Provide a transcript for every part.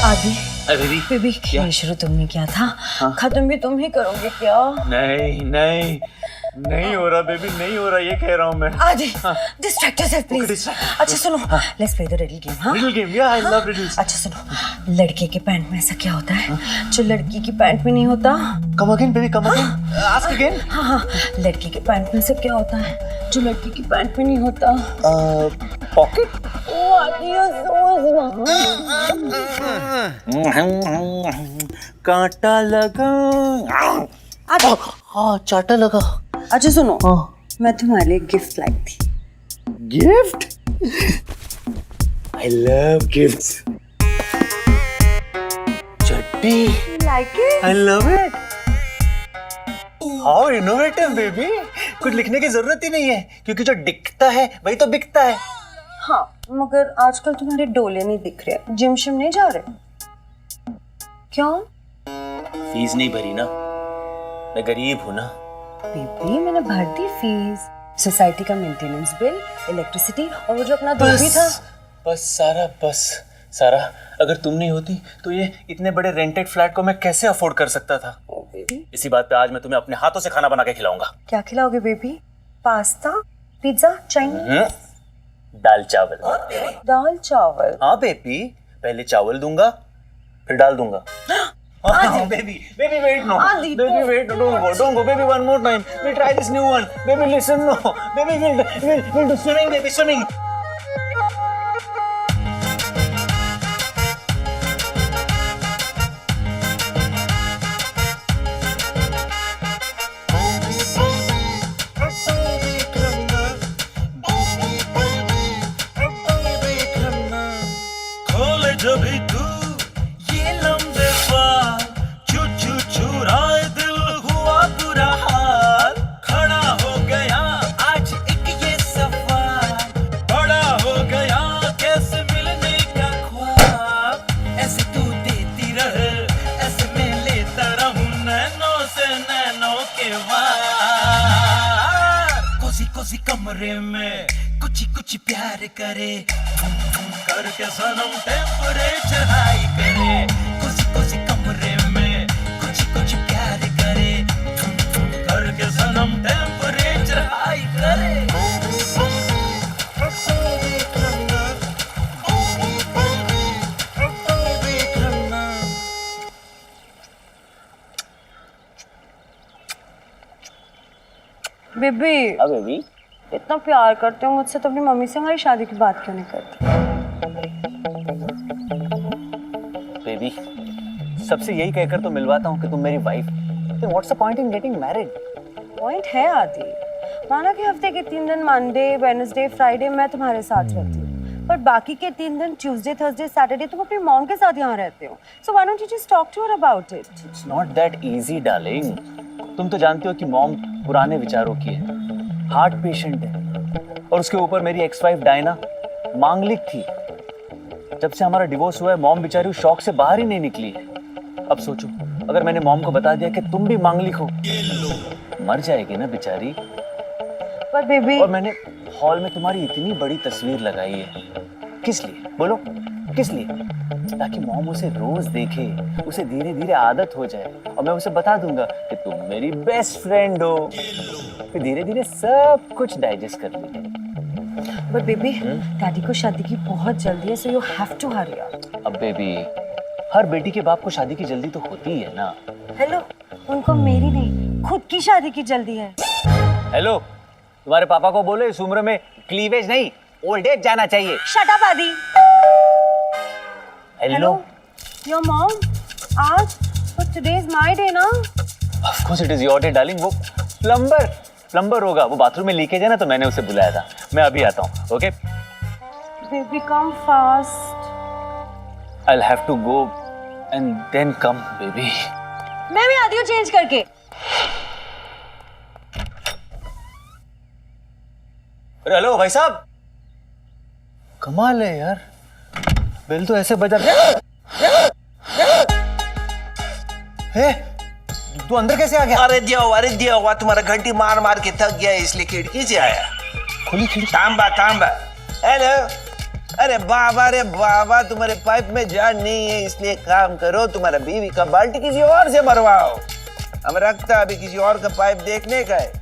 आदि बेबी खेल शुरू तुमने किया था, खत्म भी तुम ही करोगे क्या? नहीं हो रहा बेबी, नहीं हो रहा, ये कह रहा हूँ मैं। आदि डिस्ट्रैक्ट योरसेल्फ प्लीज। अच्छा सुनो, let's play the riddle game. हाँ रिडल गेम, या आई लव रिडल्स। अच्छा सुनो, लड़के के पैंट में ऐसा क्या होता है जो लड़की की पैंट में नहीं होता? Come again baby, come again, ask again. हाँ, लड़की के पैंट में ऐसा क्या होता है जो लड़की की पैंट में नहीं होता? पॉकेट। ओ आदि यू सो कांटा लगा, हाँ चाटा लगा। अच्छा सुनो, मैं तुम्हारे लिए गिफ्ट लाई थी। गिफ्ट? I love gifts. चड्डी। Like it? I love it. How innovative baby, कुछ लिखने की जरूरत ही नहीं है क्योंकि जो दिखता है वही तो बिकता है। हाँ, मगर आजकल तुम्हारे डोले नहीं दिख रहे, जिम शिम नहीं जा रहे क्यों? फीस नहीं भरी ना, मैं गरीब हूँ ना। बेबी मैंने भर दी फीस, सोसाइटी का मेंटेनेंस बिल, इलेक्ट्रिसिटी और वो जो अपना दूध भी था। बस सारा, अगर तुम नहीं होती तो ये इतने बड़े रेंटेड फ्लैट को मैं कैसे अफोर्ड कर सकता था। इसी बात पे आज मैं तुम्हें अपने हाथों से खाना बना के खिलाऊंगा। क्या खिलाओगे बेबी? Pasta, pizza, Chinese? दाल चावल। दाल चावल? हाँ बेबी, पहले चावल दूंगा फिर डाल दूंगा। Baby, wait, no. Baby, wait, don't go, baby, one more time. We'll try this new one. Baby, listen, no. Baby, we'll do swimming, baby, swimming. खोले जब भी तू ये लम्बे पार, चू चू चुराए दिल हुआ बुरा हाल, खड़ा हो गया आज एक ये सफर, बड़ा हो गया कैसे मिलने का ख्वाब, ऐसे तू देती रहे ऐसे मैं लेता रहूं नैनों से नैनों के वार, कोसी कोसी कमरे में कुछ प्यार करे, करके सनम टेम्परेचर हाई करे, कुछ कमरे में कुछ प्यार करे, करके सनम टेम्परेचर हाई करे। बेबी बेबी, इतना प्यार करते हो मुझसे तो अपनी मम्मी से हमारी शादी की बात क्यों नहीं करते? बेबी, सबसे यही कहकर तो मिलवाता हूँ कि तुम मेरी वाइफ। तो what's the point in getting married? Point है आदि, माना कि हफ्ते के 3 दिन मंडे, वेडनेसडे, फ्राइडे मैं तुम्हारे साथ रहती हूँ, पर बाकी के 3 दिन ट्यूसडे, थर्सडे, सैटरडे तुम अपनी मॉम के साथ यहाँ रहते हो। So why don't you just talk to her about it? It's not that easy darling. तुम तो जानती हो कि मॉम पुराने विचारों की है, हार्ट पेशेंट है, और उसके ऊपर मेरी एक्स वाइफ डायना मांगलिक थी। जब से हमारा डिवोर्स हुआ है मॉम बेचारी उस शौक से बाहर ही नहीं निकली है। अब सोचो, अगर मैंने मॉम को बता दिया कि तुम भी मांगलिक हो, मर जाएगी ना बेचारी। पर बेबी, और मैंने हॉल में तुम्हारी इतनी बड़ी तस्वीर लगाई है, किस लिए बोलो, किस लिए? ताकि मॉम उसे रोज देखे, उसे धीरे धीरे आदत हो जाए, और मैं उसे बता दूंगा कि तुम मेरी बेस्ट फ्रेंड हो, फिर धीरे धीरे सब कुछ डाइजेस्ट कर लेगी। बट बेबी, डैडी को शादी की बहुत जल्दी है, so you have to hurry up. अब बेबी, हर बेटी के बाप को शादी की जल्दी तो होती ही है ना। हेलो, उनको मेरी नहीं खुद की शादी की जल्दी है। हेलो, तुम्हारे पापा को बोलो इस उम्र में क्लीवेज नहीं ओल्ड एज जाना चाहिए। शट अप आदि। हेलो, योर मॉम, आज but today is my day ना। Of course it is your day darling. वो प्लम्बर होगा, वो बाथरूम में लीकेज है ना, तो मैंने उसे बुलाया था। मैं अभी आता हूँ, okay? Baby come fast. I will have to go and then come baby. मैं भी आती हूँ चेंज करके। अरे हेलो भाई साहब, कमाल है यार, बेल तो ऐसे बजा। हे, तू अंदर कैसे आ गया? अरे दिया हुआ तुम्हारा घंटी मार मार के थक गया इसलिए खिड़की से आया। खुली खिड़की? तांबा हेलो। अरे बाबा तुम्हारे पाइप में जान नहीं है, इसलिए काम करो, तुम्हारा बीवी का बाल्टी किसी और से भरवाओ। हम रखता अभी किसी और का पाइप देखने का है।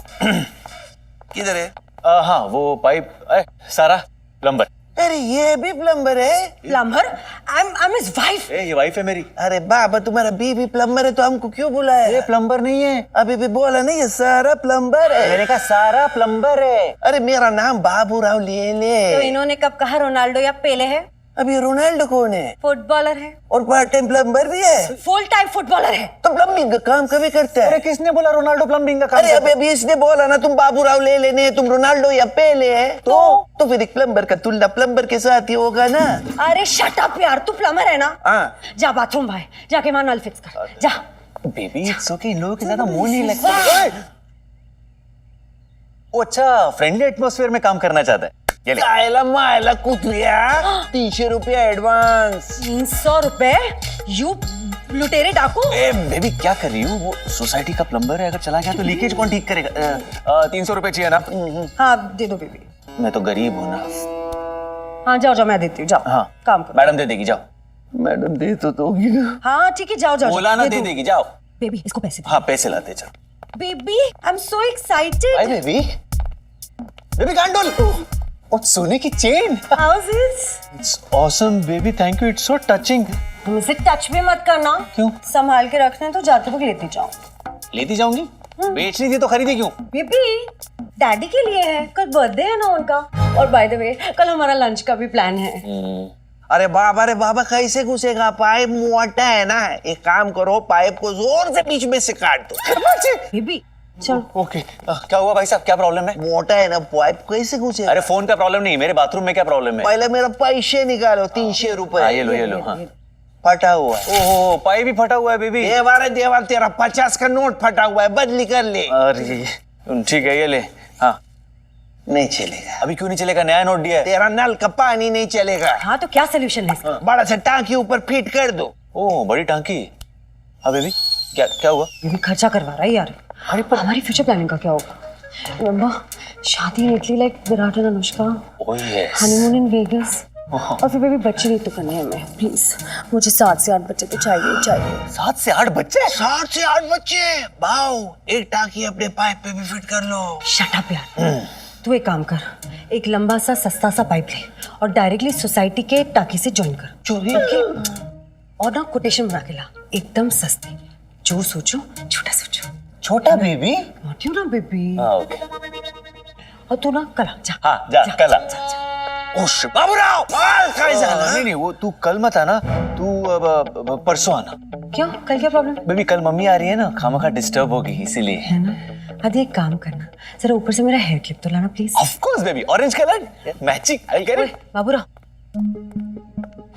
किधर है? हाँ वो पाइप सारा प्लम्बर। अरे ये भी प्लम्बर है? प्लम्बर? I'm his wife. ये वाइफ है मेरी। अरे बाबा तुम्हारा बीवी प्लम्बर है तो हमको क्यों बुलाया? ये प्लम्बर नहीं है। अभी भी बोला नहीं, ये सारा प्लम्बर है। मैंने कहा सारा प्लम्बर है। अरे मेरा नाम बाबू राव ले ले। तो इन्होंने कब कहा रोनाल्डो या पेले है? अभी रोनाल्डो कौन है? फुटबॉलर है। और पार्ट टाइम प्लम्बर भी है? फुल टाइम फुटबॉलर है। तो प्लम्बिंग का काम कभी करता है? अरे किसने बोला रोनाल्डो प्लम्बिंग का काम अरे अभी इसने बोला ना तुम बाबू राव ले लेने, तुम रोनाल्डो या पेले है तो फिर एक प्लम्बर का तुलना प्लम्बर के साथ ही होगा ना। अरे शट अप यार, तू प्लम्बर है ना? हाँ। जा बाथरूम भाई, जाके वहां नल फिक्स कर जा। बेबी इट्स ओके, इन लोगों के ज्यादा मुंह नहीं लगता। वो अच्छा फ्रेंडली एटमॉस्फेयर में काम करना चाहता है। ये ले। आयला मायला कुतरिया, 300 रुपया एडवांस। 300 रुपए? यू लुटेरे डाकू। ए बेबी क्या कर रही हूँ? वो सोसाइटी का प्लम्बर है, अगर चला गया तो लीकेज कौन ठीक करेगा? 300 रुपए चाहिए ना? हाँ दे दो बेबी। मैं तो गरीब हूँ ना। हाँ जाओ मैं देती हूँ, जाओ। हाँ काम करो। मैडम दे देगी, जाओ। मैडम दे तो दोगी ना? हाँ ठीक है, जाओ बोला ना दे देगी, जाओ। बेबी इसको पैसे दे। हाँ पैसे लाते जाओ। Baby I am so excited. Hi baby. Baby गांडोल। और सोने की chain. How is this? It's awesome baby, thank you, it's so touching. तुम इसे टच भी मत करना। क्यों? संभाल के रखना, तो जाते वक्त लेती जाओ। लेती जाऊंगी? बेचनी थी तो खरीदी क्यों? बेबी डैडी के लिए है, कल बर्थडे है ना उनका। और बाय द वे कल हमारा लंच का भी प्लान है। अरे बाबा कैसे घुसेगा? पाइप मोटा है ना, एक काम करो पाइप को जोर से बीच में से काट दो। बेबी चल। ओके क्या हुआ भाई साहब, क्या प्रॉब्लम है? मोटा है ना पाइप, कैसे घुसेगा? अरे फोन का प्रॉब्लम नहीं, मेरे बाथरूम में क्या प्रॉब्लम है? पहले मेरा पैसे निकालो, 300 रुपए। ये लो हाँ। फटा हुआ है। ओहो पाइप भी फटा हुआ है बेबी। देवार तेरा 50 का नोट फटा हुआ है, बदली कर ले। अरे ठीक है ये ले। हाँ नहीं चलेगा। अभी क्यों नहीं चलेगा? नया नोट दिया है। तेरा नल का पानी नहीं चलेगा। हाँ तो क्या सोल्यूशन है इसका? बड़ा सा टांकी ऊपर फिट कर दो। ओह बड़ी टांकी। हाँ बेबी क्या हुआ? बेबी खर्चा करवा रहा है यार। अरे पर हमारी फ्यूचर प्लानिंग का क्या होगा? रिमेंबर शादी in Italy like Virat and Anushka, oh yes, honeymoon in Vegas. और फिर बेबी बच्चे नहीं तो करने हैं हमें, प्लीज। मुझे 7 से 8 बच्चे तो चाहिए। 7 से 8 बच्चे? 7 से 8 बच्चे? भाव एक टांकी अपने पाइप पे भी फिट कर लो। शट अप यार। तू एक काम कर, एक लंबा सा सस्ता सा पाइप ले और डायरेक्टली सोसाइटी के टाकी से ज्वाइन कर। चोरी? और ना कोटेशन बना के ला, एकदम सस्ती। जो सोचो छोटा सोचो। छोटा बेबी? नॉट यू ना बेबी। हाँ ओके। और तू ना कल आ जा। हाँ जा कल आ। ओश बाबूराव काय झालं? नहीं वो तू कल मत आना, तू परसों आना। क्यों, कल क्या प्रॉब्लम बेबी कल मम्मी आ रही है ना, खामखा डिस्टर्ब होगी इसीलिए। है ना? आदि एक काम करना, जरा ऊपर से मेरा हेयर क्लिप तो लाना please. Of course baby, orange colour matching, I get it. Baburao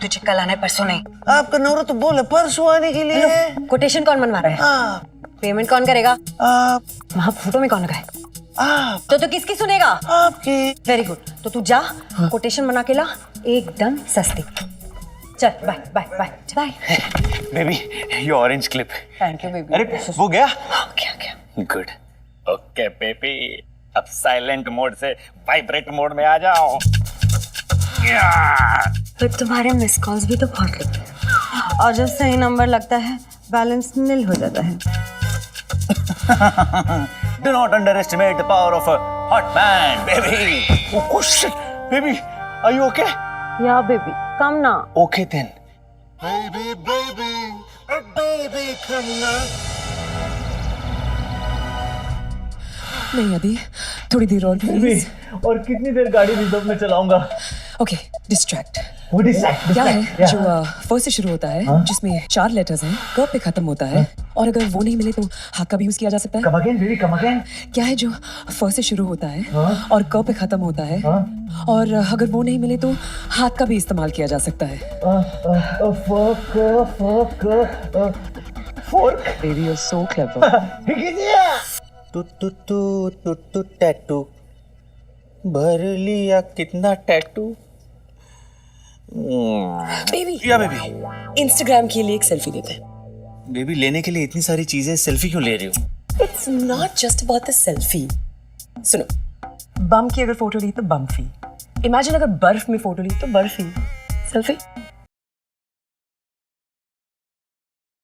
तुझे कल आना है, परसों नहीं। आपका नौरा तो बोला परसों आने के लिए। कोटेशन कौन बनवा रहा है? आप पेमेंट कौन करेगा? आप वहाँ फोटो में कौन लगा है? आप तो किसकी सुनेगा? आपकी। वेरी गुड, तो तू जा कोटेशन बना के ला, एकदम सस्ती। चल bye bye bye bye. Baby ये orange clip. Thank you baby. अरे वो गया? क्या गुड। ओके बेबी, अब साइलेंट मोड से वाइब्रेट मोड में आ जाओ। पर तुम्हारे मिस कॉल्स भी तो बहुत लगते हैं, और जब सही नंबर लगता है बैलेंस नील हो जाता है। Do not underestimate the power of a hot man, baby. Oh shit, baby, are you okay? या बेबी कम ना। Okay then. नहीं अभी थोड़ी देर और प्लीज। और कितनी देर गाड़ी रिजर्व में चलाऊंगा? Okay distract. What is that? क्या है जो फर्स्ट से शुरू होता है, जिसमें 4 लेटर्स हैं, क पे खत्म होता है, और अगर वो नहीं मिले तो हाथ का भी यूज किया जा सकता है। Come again, baby, come again. क्या है जो फर्स्ट से शुरू होता है और क पे खत्म होता है, और अगर वो नहीं मिले तो हाथ का भी इस्तेमाल किया जा सकता है। Fork. Baby you are so clever. टू टैटू भर लिया कितना टैटू। बेबी या बेबी, इंस्टाग्राम के लिए एक सेल्फी लेते हैं। बेबी लेने के लिए इतनी सारी चीजें, सेल्फी क्यों ले रही हो? It's not just about the selfie. सुनो, बम की अगर फोटो ली तो बम फी, इमेजिन अगर बर्फ में फोटो ली तो बर्फ ही सेल्फी